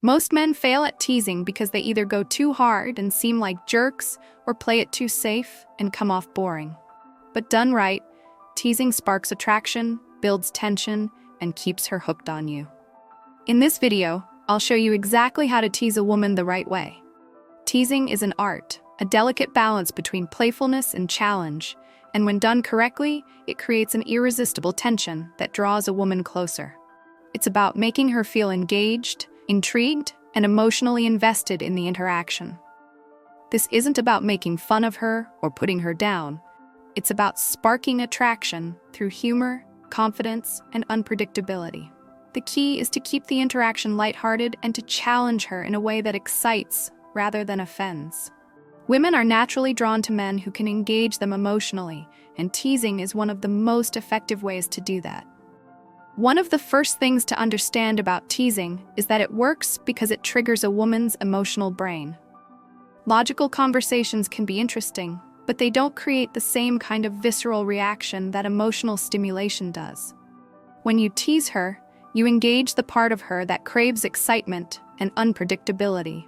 Most men fail at teasing because they either go too hard and seem like jerks or play it too safe and come off boring. But done right, teasing sparks attraction, builds tension, and keeps her hooked on you. In this video, I'll show you exactly how to tease a woman the right way. Teasing is an art, a delicate balance between playfulness and challenge, and when done correctly, it creates an irresistible tension that draws a woman closer. It's about making her feel engaged, intrigued, and emotionally invested in the interaction. This isn't about making fun of her or putting her down. It's about sparking attraction through humor, confidence, and unpredictability. The key is to keep the interaction lighthearted and to challenge her in a way that excites rather than offends. Women are naturally drawn to men who can engage them emotionally, and teasing is one of the most effective ways to do that. One of the first things to understand about teasing is that it works because it triggers a woman's emotional brain. Logical conversations can be interesting, but they don't create the same kind of visceral reaction that emotional stimulation does. When you tease her, you engage the part of her that craves excitement and unpredictability.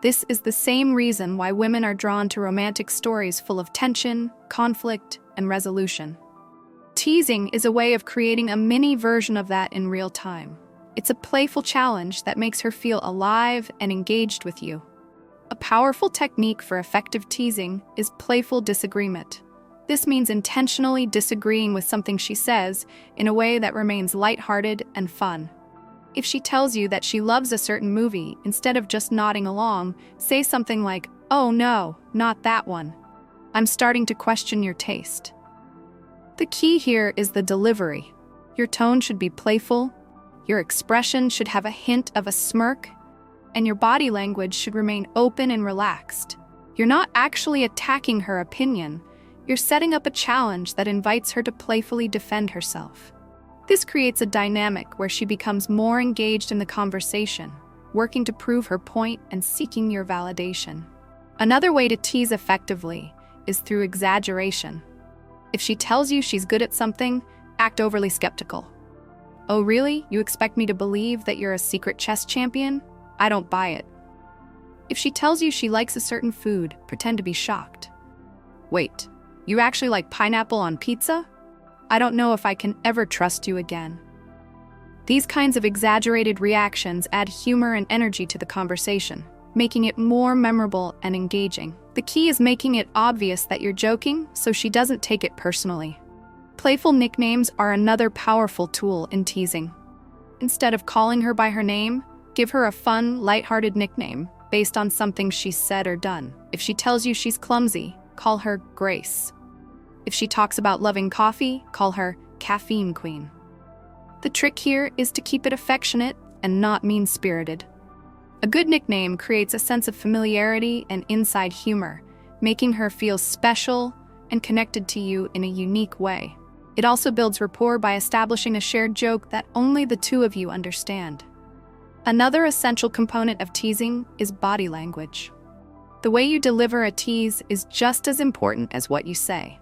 This is the same reason why women are drawn to romantic stories full of tension, conflict, and resolution. Teasing is a way of creating a mini version of that in real time. It's a playful challenge that makes her feel alive and engaged with you. A powerful technique for effective teasing is playful disagreement. This means intentionally disagreeing with something she says in a way that remains lighthearted and fun. If she tells you that she loves a certain movie, instead of just nodding along, say something like, "Oh no, not that one. I'm starting to question your taste." The key here is the delivery. Your tone should be playful, your expression should have a hint of a smirk, and your body language should remain open and relaxed. You're not actually attacking her opinion, you're setting up a challenge that invites her to playfully defend herself. This creates a dynamic where she becomes more engaged in the conversation, working to prove her point and seeking your validation. Another way to tease effectively is through exaggeration. If she tells you she's good at something, act overly skeptical. "Oh really? You expect me to believe that you're a secret chess champion? I don't buy it." If she tells you she likes a certain food, pretend to be shocked. "Wait, you actually like pineapple on pizza? I don't know if I can ever trust you again." These kinds of exaggerated reactions add humor and energy to the conversation, making it more memorable and engaging. The key is making it obvious that you're joking so she doesn't take it personally. Playful nicknames are another powerful tool in teasing. Instead of calling her by her name, give her a fun, lighthearted nickname based on something she's said or done. If she tells you she's clumsy, call her Grace. If she talks about loving coffee, call her Caffeine Queen. The trick here is to keep it affectionate and not mean-spirited. A good nickname creates a sense of familiarity and inside humor, making her feel special and connected to you in a unique way. It also builds rapport by establishing a shared joke that only the two of you understand. Another essential component of teasing is body language. The way you deliver a tease is just as important as what you say.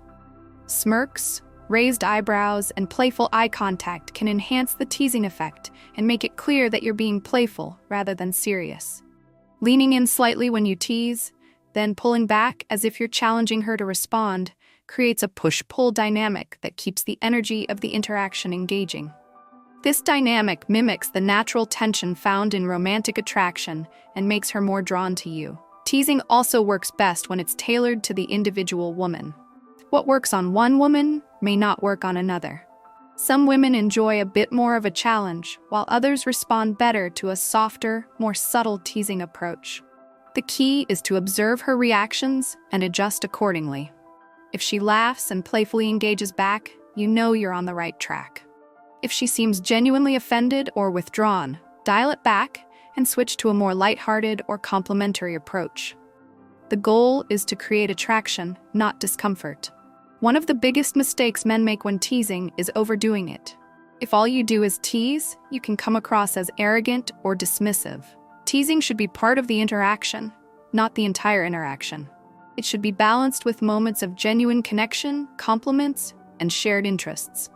Smirks, raised eyebrows, and playful eye contact can enhance the teasing effect and make it clear that you're being playful rather than serious. Leaning in slightly when you tease, then pulling back as if you're challenging her to respond, creates a push-pull dynamic that keeps the energy of the interaction engaging. This dynamic mimics the natural tension found in romantic attraction and makes her more drawn to you. Teasing also works best when it's tailored to the individual woman. What works on one woman may not work on another. Some women enjoy a bit more of a challenge, while others respond better to a softer, more subtle teasing approach. The key is to observe her reactions and adjust accordingly. If she laughs and playfully engages back, you know you're on the right track. If she seems genuinely offended or withdrawn, dial it back and switch to a more lighthearted or complimentary approach. The goal is to create attraction, not discomfort. One of the biggest mistakes men make when teasing is overdoing it. If all you do is tease, you can come across as arrogant or dismissive. Teasing should be part of the interaction, not the entire interaction. It should be balanced with moments of genuine connection, compliments, and shared interests.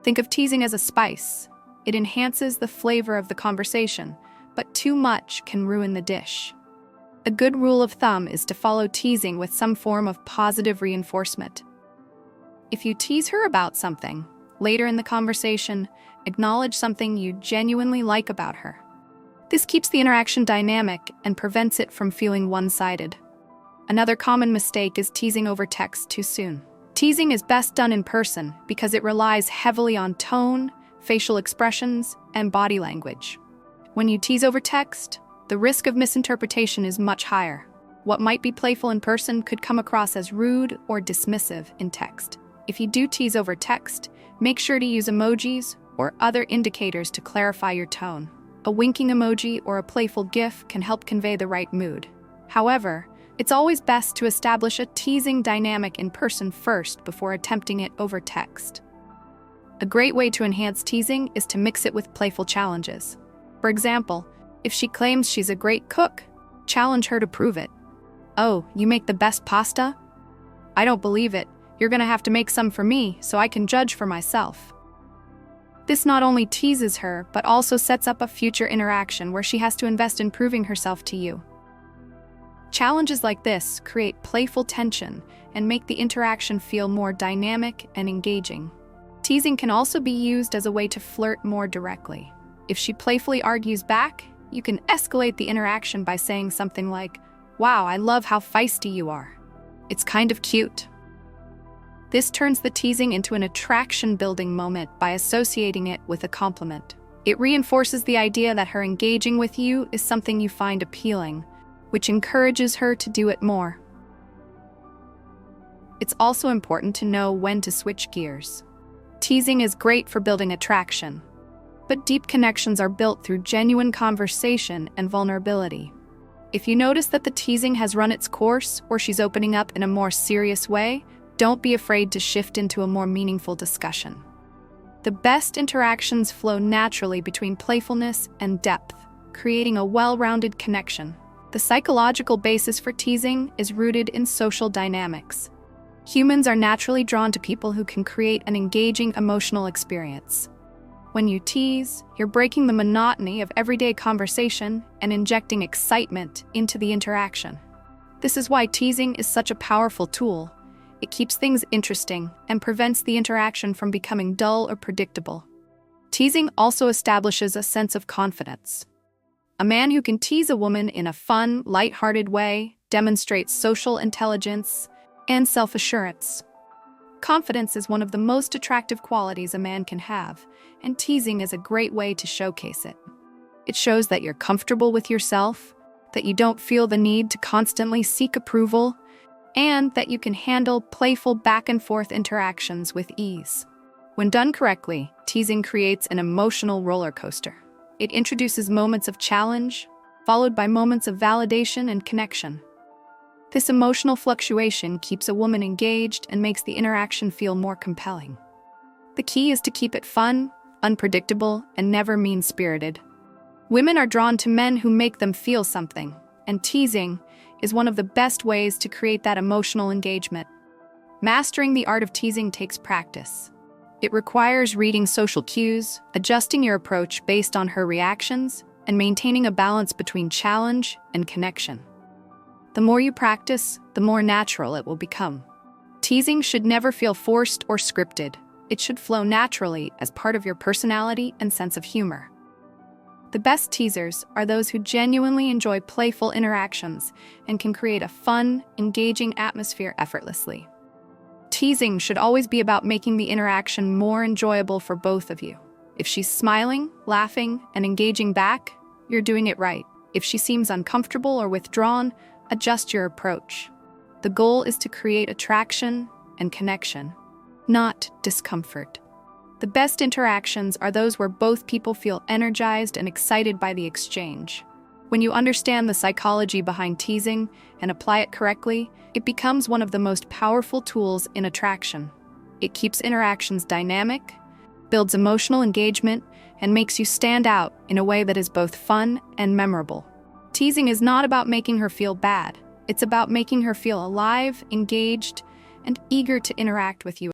Think of teasing as a spice. It enhances the flavor of the conversation, but too much can ruin the dish. A good rule of thumb is to follow teasing with some form of positive reinforcement. If you tease her about something, later in the conversation, acknowledge something you genuinely like about her. This keeps the interaction dynamic and prevents it from feeling one-sided. Another common mistake is teasing over text too soon. Teasing is best done in person because it relies heavily on tone, facial expressions, and body language. When you tease over text, the risk of misinterpretation is much higher. What might be playful in person could come across as rude or dismissive in text. If you do tease over text, make sure to use emojis or other indicators to clarify your tone. A winking emoji or a playful GIF can help convey the right mood. However, it's always best to establish a teasing dynamic in person first before attempting it over text. A great way to enhance teasing is to mix it with playful challenges. For example, if she claims she's a great cook, challenge her to prove it. "Oh, you make the best pasta? I don't believe it. You're gonna have to make some for me so I can judge for myself." This not only teases her, but also sets up a future interaction where she has to invest in proving herself to you. Challenges like this create playful tension and make the interaction feel more dynamic and engaging. Teasing can also be used as a way to flirt more directly. If she playfully argues back, you can escalate the interaction by saying something like, "Wow, I love how feisty you are. It's kind of cute." This turns the teasing into an attraction-building moment by associating it with a compliment. It reinforces the idea that her engaging with you is something you find appealing, which encourages her to do it more. It's also important to know when to switch gears. Teasing is great for building attraction, but deep connections are built through genuine conversation and vulnerability. If you notice that the teasing has run its course or she's opening up in a more serious way, don't be afraid to shift into a more meaningful discussion. The best interactions flow naturally between playfulness and depth, creating a well-rounded connection. The psychological basis for teasing is rooted in social dynamics. Humans are naturally drawn to people who can create an engaging emotional experience. When you tease, you're breaking the monotony of everyday conversation and injecting excitement into the interaction. This is why teasing is such a powerful tool. It keeps things interesting and prevents the interaction from becoming dull or predictable. Teasing also establishes a sense of confidence. A man who can tease a woman in a fun, lighthearted way demonstrates social intelligence and self-assurance. Confidence is one of the most attractive qualities a man can have, and teasing is a great way to showcase it. It shows that you're comfortable with yourself, that you don't feel the need to constantly seek approval, and that you can handle playful back-and-forth interactions with ease. When done correctly, teasing creates an emotional roller coaster. It introduces moments of challenge, followed by moments of validation and connection. This emotional fluctuation keeps a woman engaged and makes the interaction feel more compelling. The key is to keep it fun, unpredictable, and never mean-spirited. Women are drawn to men who make them feel something, and teasing is one of the best ways to create that emotional engagement. Mastering the art of teasing takes practice. It requires reading social cues, adjusting your approach based on her reactions, and maintaining a balance between challenge and connection. The more you practice, the more natural it will become. Teasing should never feel forced or scripted. It should flow naturally as part of your personality and sense of humor. The best teasers are those who genuinely enjoy playful interactions and can create a fun, engaging atmosphere effortlessly. Teasing should always be about making the interaction more enjoyable for both of you. If she's smiling, laughing, and engaging back, you're doing it right. If she seems uncomfortable or withdrawn, adjust your approach. The goal is to create attraction and connection, not discomfort. The best interactions are those where both people feel energized and excited by the exchange. When you understand the psychology behind teasing and apply it correctly, it becomes one of the most powerful tools in attraction. It keeps interactions dynamic, builds emotional engagement, and makes you stand out in a way that is both fun and memorable. Teasing is not about making her feel bad. It's about making her feel alive, engaged, and eager to interact with you.